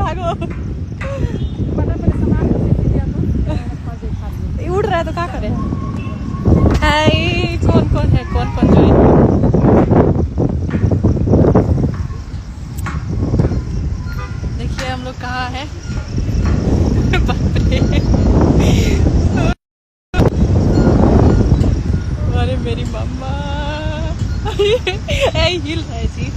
भागो। उड़ रहा है तो क्या करे। हाय, कौन कौन है, कौन कौन ज्वाइन। देखिए हम लोग कहाँ है। बाप रे, अरे मेरी मम्मा हिल रहा है जी।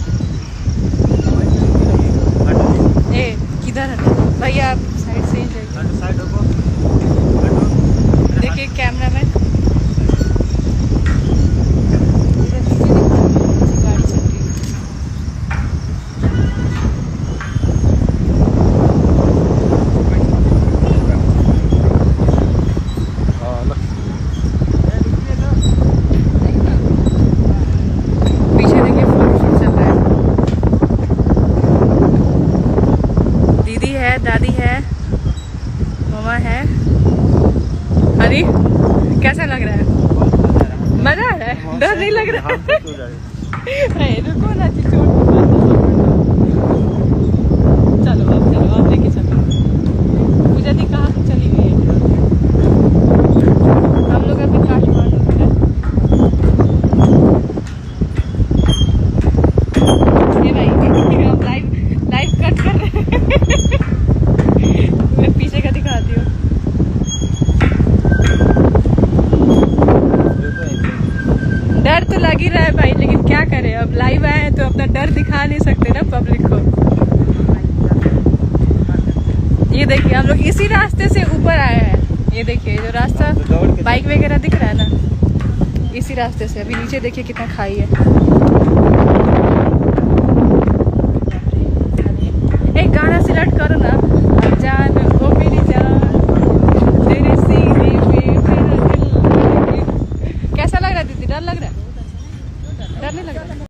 ए किधर है भैया, आप साइड से ही जाइए। देखिए कैमरा में गाड़ी चल रही है। पीछे देखिए फोटोशूट चल रहा है। दीदी है, दादी है, मामा है। अरे कैसा लग रहा है? मजा आ रहा है? डर नहीं लग रहा है? रुको ना, चलो आप लेके चलो। पूजा दी कहाँ से चली गई है? हम लोग अभी काठमांडू में हैं। ये भाई हम लाइव कट कर रहे हैं। मैं पीछे का दिखाती हूँ। डर तो लग ही रहा है भाई, लेकिन क्या करें, अब लाइव आए हैं तो अपना डर दिखा नहीं सकते ना पब्लिक को। ये देखिए हम लोग इसी रास्ते से ऊपर आए हैं। ये देखिए जो रास्ता बाइक वगैरह दिख रहा है ना, इसी रास्ते से। अभी नीचे देखिए कितना खाई है। एक गाना सिलेक्ट करो ना, अब जान ओ मेरी जान तेरे सीने में मेरा दिल। कैसा लग रहा है दीदी? डर लग रहा है? डर नहीं लग रहा?